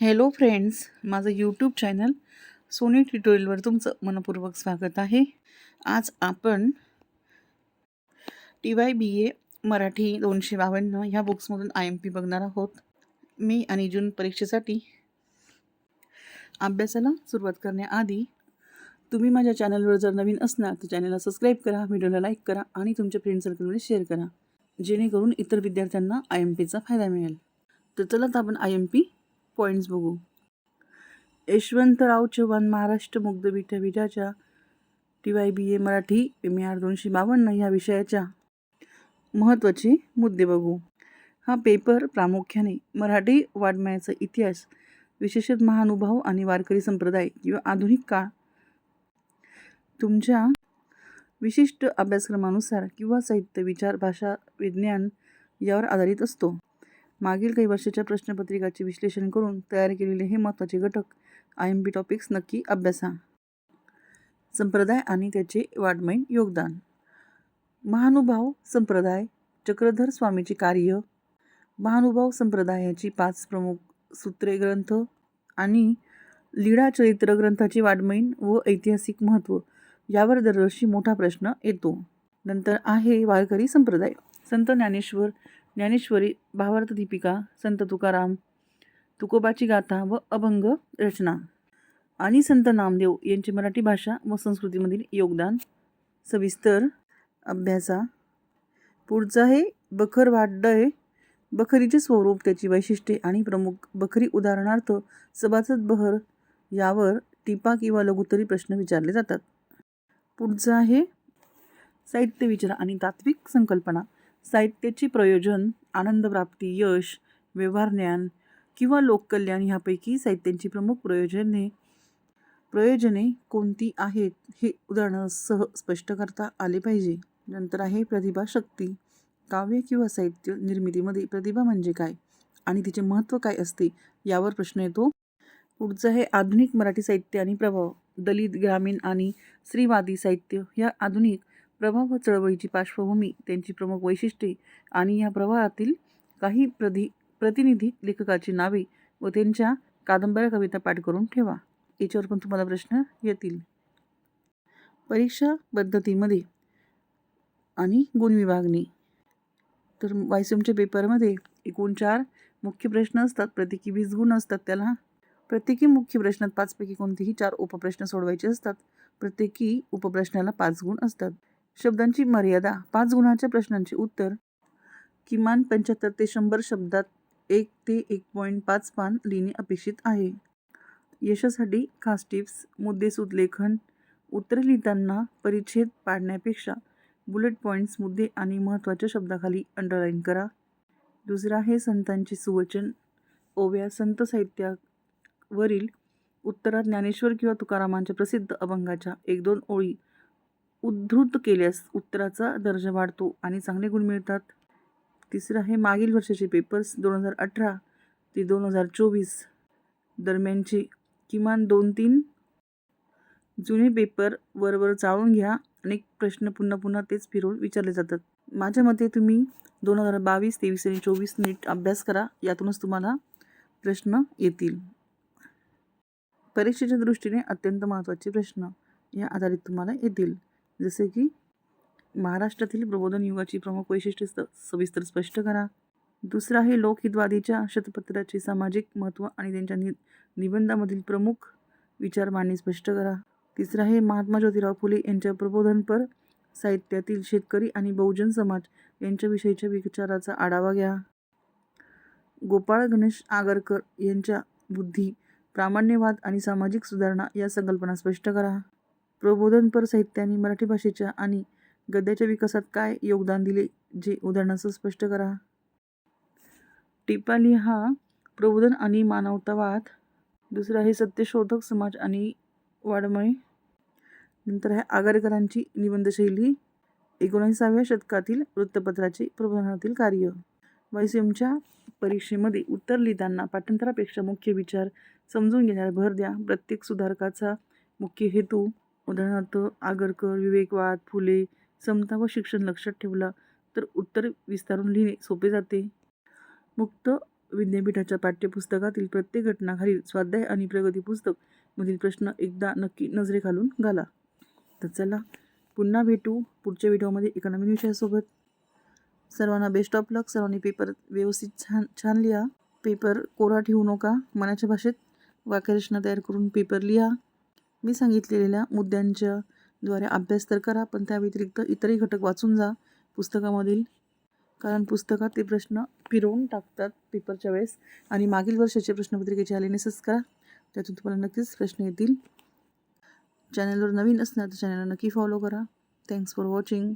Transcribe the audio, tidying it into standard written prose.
Hello friends, माझं YouTube channel Sony ट्युटोरियलवर तुमचं मनपूर्वक स्वागत आहे. आज आपण TYBA मराठी 252 ह्या बुक्समधून IMP बघणार आहोत. मे आणि जून परीक्षेसाठी अभ्यासाला सुरुवात करण्याआधी तुम्ही माझ्या चॅनलवर जर नवीन असणार तर चॅनलला सबस्क्राईब करा, व्हिडिओला लाईक करा आणि तुमच्या फ्रेंड सर्कलमध्ये शेअर करा, जेणेकरून इतर विद्यार्थ्यांना IMPचा फायदा मिळेल. तर चला तर आपण IMP पॉईंट्स बघू. यशवंतराव चव्हाण महाराष्ट्र मुग्ध विद्यापीठाच्या TYBA मराठी MER 252 ह्या विषयाच्या महत्त्वाचे मुद्दे बघू. हा पेपर प्रामुख्याने मराठी वाङ्मयाचा इतिहास, विशेषतः महानुभाव आणि वारकरी संप्रदाय किंवा आधुनिक काळ तुमच्या विशिष्ट अभ्यासक्रमानुसार किंवा साहित्य, विचार, भाषा, विज्ञान यावर आधारित असतो. मागील काही वर्षाच्या प्रश्नपत्रिकाचे विश्लेषण करून तयार केलेले हे महत्त्वाचे घटक IMP टॉपिक्स नक्की अभ्यासा. संप्रदाय आणि त्याचे वाङ्मयीन योगदान. महानुभाव संप्रदाय. चक्रधर स्वामीचे कार्य. महानुभाव संप्रदायाची 5 प्रमुख सूत्रे ग्रंथ आणि लीळा चरित्र ग्रंथाचे वाङ्मयीन व ऐतिहासिक महत्त्व यावर दरवर्षी मोठा प्रश्न येतो. नंतर आहे वारकरी संप्रदाय. संत ज्ञानेश्वर, ज्ञानेश्वरी, भावार्थ दीपिका, संत तुकाराम, तुकोबाची गाथा व अभंग रचना आणि संत नामदेव यांचे मराठी भाषा व संस्कृतीमधील योगदान सविस्तर अभ्यासा. पुढचं आहे बखरवाद्य. बखरीचे स्वरूप, त्याची वैशिष्ट्ये आणि प्रमुख बखरी, उदाहरणार्थ सभासद बहर यावर टिपा किंवा लघुत्तरी प्रश्न विचारले जातात. पुढचं आहे साहित्य विचार आणि तात्विक संकल्पना. साहित्याचे प्रयोजन, आनंदप्राप्ती, यश, व्यवहार ज्ञान किंवा लोककल्याण ह्यापैकी साहित्याची प्रमुख प्रयोजने कोणती आहेत हे उदाहरणासह स्पष्ट करता आले पाहिजे. नंतर आहे प्रतिभा शक्ती. काव्य किंवा साहित्य निर्मितीमध्ये प्रतिभा म्हणजे काय आणि तिचे महत्त्व काय असते यावर प्रश्न येतो. पुढचं आहे आधुनिक मराठी साहित्य आणि प्रभाव. दलित, ग्रामीण आणि स्त्रीवादी साहित्य ह्या आधुनिक प्रभाव व चळवळीची पार्श्वभूमी, त्यांची प्रमुख वैशिष्ट्ये आणि या प्रवाहातील काही प्रतिनिधी लेखकाची नावे व त्यांच्या कादंबऱ्या, कविता पाठ करून ठेवा. याच्यावर पण तुम्हाला प्रश्न येतील. परीक्षा पद्धतीमध्ये आणि गुण विभागणी. तर वायसीएमच्या पेपरमध्ये एकूण 4 मुख्य प्रश्न असतात, प्रत्येकी 20 गुण असतात. त्याला प्रत्येकी मुख्य प्रश्नात 5 पैकी कोणतेही 4 उपप्रश्न सोडवायचे असतात. प्रत्येकी उपप्रश्नाला 5 गुण असतात. शब्दांची मर्यादा. 5 गुणाच्या प्रश्नांचे उत्तर किमान 75 ते 100 शब्दात 1 ते 1.5 पान लिहिणे अपेक्षित आहे. यशासाठी खास टिप्स. मुद्देसूद लेखन. उत्तरे लिहिताना परिच्छेद पाडण्यापेक्षा बुलेट पॉईंट्स, मुद्दे आणि महत्त्वाच्या शब्दाखाली अंडरलाईन करा. दुसरा आहे संतांचे सुवचन. ओव्या. संत साहित्यावरील उत्तरात ज्ञानेश्वर किंवा तुकारामांच्या प्रसिद्ध अभंगाच्या 1-2 ओळी उद्धृत केल्यास उत्तराचा दर्जा वाढतो आणि चांगले गुण मिळतात. तिसरं आहे मागील वर्षाचे पेपर्स 2018 ते 2024 दरम्यानचे किमान 2-3 जुने पेपर वर चाळून घ्या. अनेक प्रश्न पुन्हा तेच फिरवून विचारले जातात. माझ्या मते तुम्ही 2022, 23 आणि 24 नीट अभ्यास करा, यातूनच तुम्हाला प्रश्न येतील. परीक्षेच्या दृष्टीने अत्यंत महत्त्वाचे प्रश्न या आधारित तुम्हाला येतील, जसे की महाराष्ट्रातील प्रबोधन युगाची प्रमुख वैशिष्ट्ये सविस्तर स्पष्ट करा. दुसरा आहे लोकहितवादीच्या शतपत्राचे सामाजिक महत्त्व आणि त्यांच्या निबंधामधील प्रमुख विचार मांडणी स्पष्ट करा. तिसरा आहे महात्मा ज्योतिराव फुले यांच्या प्रबोधनपर साहित्यातील शेतकरी आणि बहुजन समाज यांच्याविषयीच्या विचाराचा आढावा घ्या. गोपाळ गणेश आगरकर यांच्या बुद्धी, प्रामाण्यवाद आणि सामाजिक सुधारणा या संकल्पना स्पष्ट करा. प्रबोधनपर साहित्याने मराठी भाषेच्या आणि गद्याच्या विकासात काय योगदान दिले जे उदाहरणासह स्पष्ट करा. टिपा लिहा. प्रबोधन आणि मानवतावाद. दुसरा आहे सत्यशोधक समाज आणि वाङ्मय. नंतर आहे आगरकरांची निबंधशैली. 19व्या शतकातील वृत्तपत्राचे प्रबोधनातील कार्य. वायसीएमच्या परीक्षेमध्ये उत्तर लिहिताना पाठांतरापेक्षा मुख्य विचार समजून घेण्यावर भर द्या. प्रत्येक सुधारकाचा मुख्य हेतू, उदाहरणार्थ आगरकर, विवेकवाद, फुले, समता व शिक्षण लक्षात ठेवला तर उत्तर विस्तारून लिहिणे सोपे जाते. मुक्त विद्यापीठाच्या पाठ्यपुस्तकातील प्रत्येक घटनाखालील स्वाध्याय आणि प्रगती पुस्तक मधील प्रश्न एकदा नक्की नजरेखालून घाला. तर चला पुन्हा भेटू पुढच्या व्हिडिओमध्ये एका नवीन विषयासोबत. सर्वांना बेस्ट ऑफ लक. सर्वांनी पेपर व्यवस्थित छान लिहा. पेपर कोरा ठेवू नका. मनाच्या भाषेत वाक्यरचना तयार करून पेपर लिहा. मी सांगितलेल्या मुद्द्यांच्या द्वारे अभ्यास तर करा, पण त्या व्यतिरिक्त इतरही घटक वाचून जा पुस्तकामधील, कारण पुस्तकात ते प्रश्न फिरवून टाकतात पेपरच्या वेळेस. आणि मागील वर्षाचे प्रश्नपत्रिकेचे अनालिसिस करा, त्यातून तुम्हाला नक्कीच प्रश्न येतील. चॅनलवर नवीन असणार तर चॅनलला नक्की फॉलो करा. Thanks for watching.